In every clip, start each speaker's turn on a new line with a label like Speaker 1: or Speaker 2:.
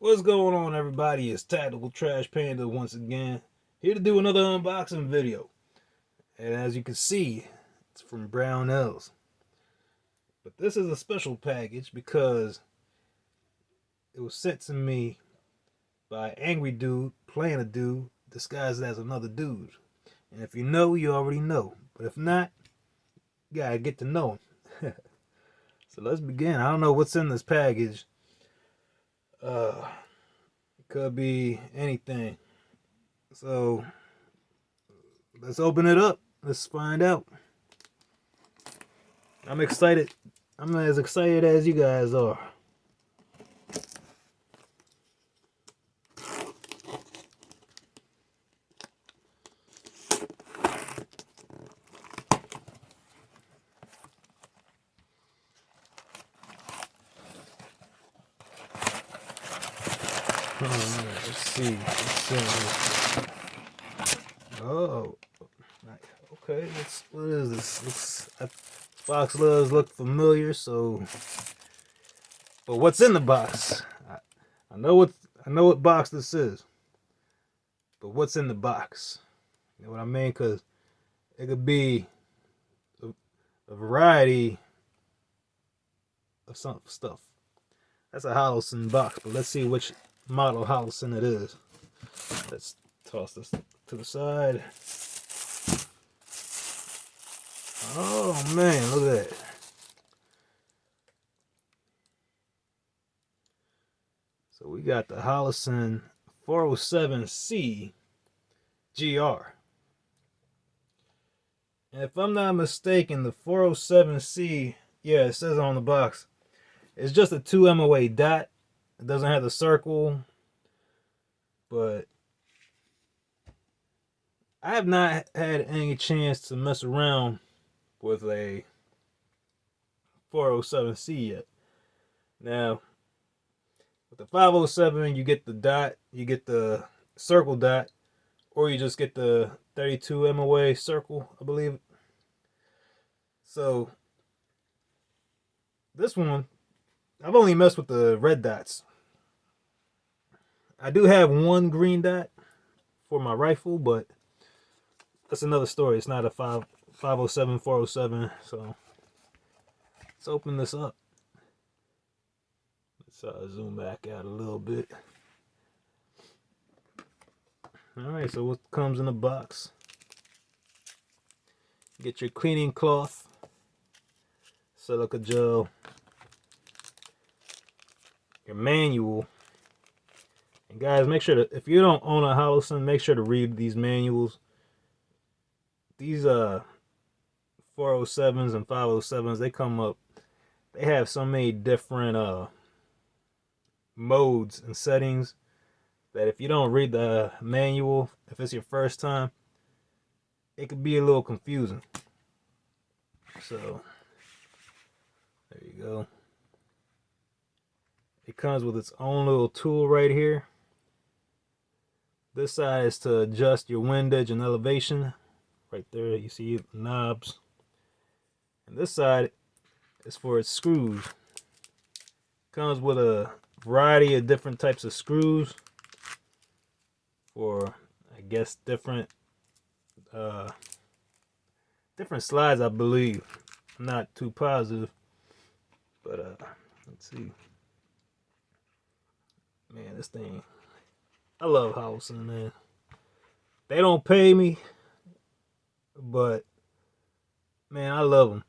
Speaker 1: What's going on, everybody? It's Tactical Trash Panda once again, here to do another unboxing video. And as you can see, it's from Brownells. But this is a special package because it was sent to me by an angry dude playing a dude disguised as another dude. And if you know, you already know. But if not, you gotta get to know him. So let's begin. I don't know what's in this package. It could be anything. So let's open it up. Let's find out. I'm excited. I'm as excited as you guys are. Let's see. Oh, okay. What is this? Box does look familiar. So, but what's in the box? I know what box this is. But what's in the box? You know what I mean? Because it could be a variety of some stuff. That's a Holosun box, but let's see which model Holosun it is. Let's toss this to the side. Oh man, look at that. So we got the Holosun 407C GR. And if I'm not mistaken, the 407C, yeah, it says on the box, it's just a 2 MOA dot. It doesn't have the circle, but I have not had any chance to mess around with a 407C yet. Now, with the 507, you get the dot, you get the circle dot, or you just get the 32 MOA circle, I believe. So, this one, I've only messed with the red dots. I do have one green dot for my rifle, but that's another story. It's not a 507, 407. So let's open this up. Let's zoom back out a little bit. All right, so what comes in the box? Get your cleaning cloth, silica gel, your manual. And guys, make sure that if you don't own a Holosun, make sure to read these manuals. These 407s and 507s, they come up, they have so many different modes and settings that if you don't read the manual, if it's your first time, it could be a little confusing. So there you go. It comes with its own little tool right here. This side is to adjust your windage and elevation. Right there, you see knobs. And this side is for its screws. Comes with a variety of different types of screws for, I guess, different slides, I believe. I'm not too positive, but let's see. Man, this thing, I love Holosun, man. They don't pay me, but man, I love them.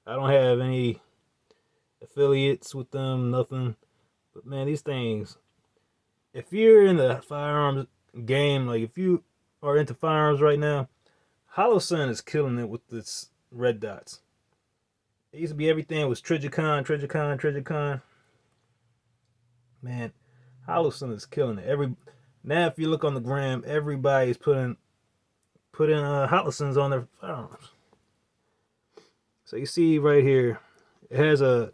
Speaker 1: I don't have any affiliates with them, nothing. But man, these things, if you're in the firearms game, like if you are into firearms right now, Holosun is killing it with its red dots. It used to be everything was Trijicon. Man, Holosun is killing it. Now, if you look on the gram, everybody's putting Holosuns on their firearms. So you see right here, it has a,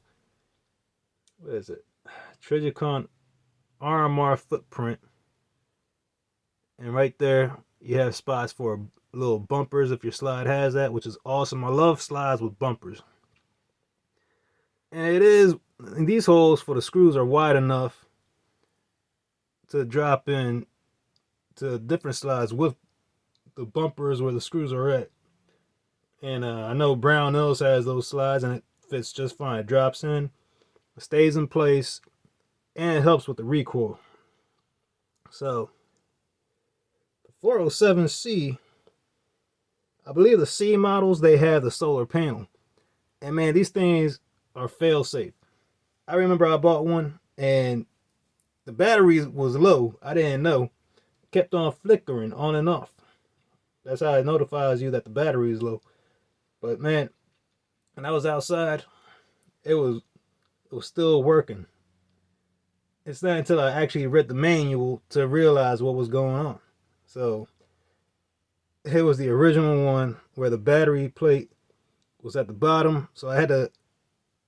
Speaker 1: what is it? Trijicon RMR footprint, and right there you have spots for little bumpers if your slide has that, which is awesome. I love slides with bumpers. And these holes for the screws are wide enough to drop in to different slides with the bumpers where the screws are at. And I know Brownells has those slides and it fits just fine. It drops in, it stays in place, and it helps with the recoil. So the 407C, I believe the C models, they have the solar panel. And man, these things are fail safe. I remember I bought one and the battery was low. I didn't know. It kept on flickering on and off. That's how it notifies you that the battery is low. But man, when I was outside, it was still working. It's not until I actually read the manual to realize what was going on. So it was the original one where the battery plate was at the bottom. So I had to,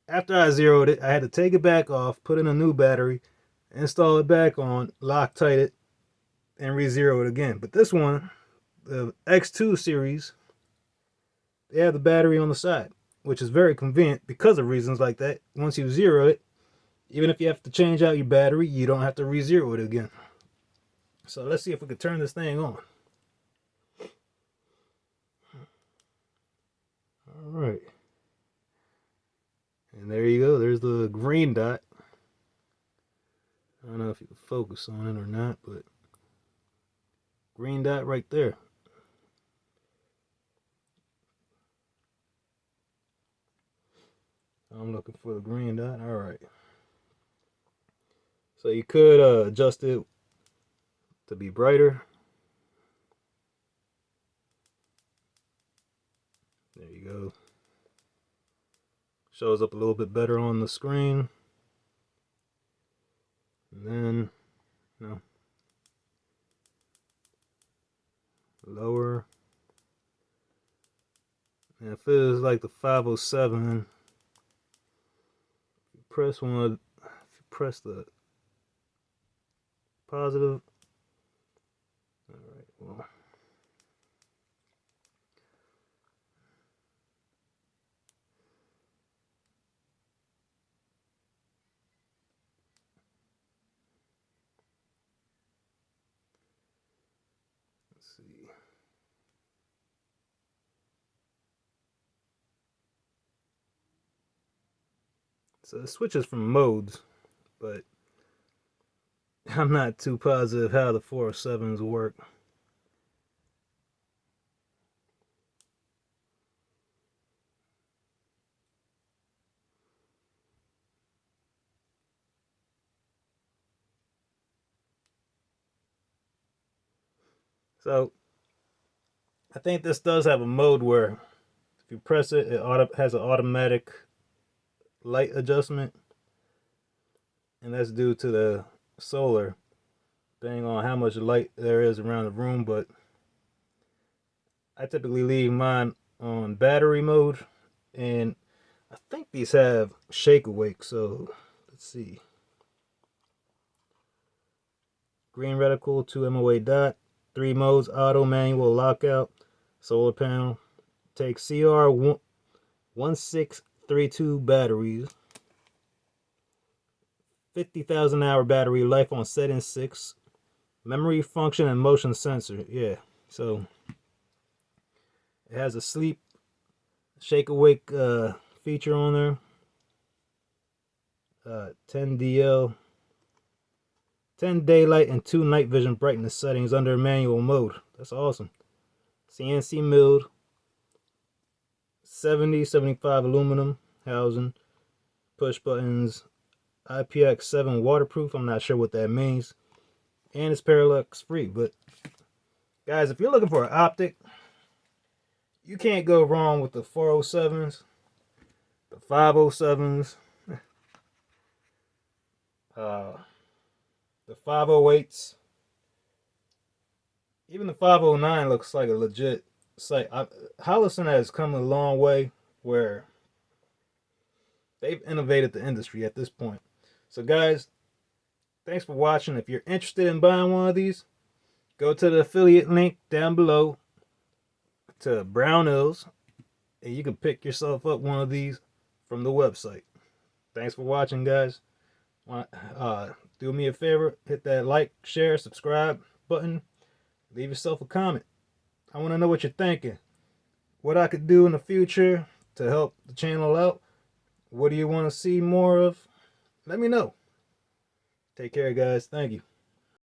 Speaker 1: after I zeroed it, I had to take it back off, put in a new battery, install it back on, Loctite it, and re-zero it again. But this one, the X2 series, they have the battery on the side, which is very convenient because of reasons like that. Once you zero it, even if you have to change out your battery, you don't have to re-zero it again. So let's see if we can turn this thing on. All right. And there you go. There's the green dot. I don't know if you can focus on it or not, but green dot right there. I'm looking for the green dot. All right. So you could adjust it to be brighter. There you go. Shows up a little bit better on the screen. And then, no. Lower. And if it is like the 507, if you press one, if you press the positive. All right, well. Let's see. So it switches from modes, but I'm not too positive how the 407s work. So I think this does have a mode where if you press it, it has an automatic light adjustment, and that's due to the solar, depending on how much light there is around the room. But I typically leave mine on battery mode, and I think these have shake awake. So let's see. Green reticle, 2 MOA dot, 3 modes, auto, manual, lockout, solar panel. Take CR1632 batteries. 50,000 hour battery life on setting 6. Memory, function, and motion sensor. Yeah, so it has a sleep, shake awake feature on there. 10 DL, 10 daylight and 2 night vision brightness settings under manual mode. That's awesome. CNC milled, 75 aluminum housing, push buttons, IPX7 waterproof. I'm not sure what that means. And it's parallax free. But guys, if you're looking for an optic, you can't go wrong with the 407s, the 507s, the 508s. Even the 509 looks like a legit site. Holosun has come a long way where they've innovated the industry at this point. So guys, thanks for watching. If you're interested in buying one of these, go to the affiliate link down below to Brownells, and you can pick yourself up one of these from the website. Thanks for watching, guys. do me a favor, hit that like, share, subscribe button. Leave yourself a comment. I want to know what you're thinking. What I could do in the future to help the channel out. What do you want to see more of? Let me know. Take care, guys. Thank you.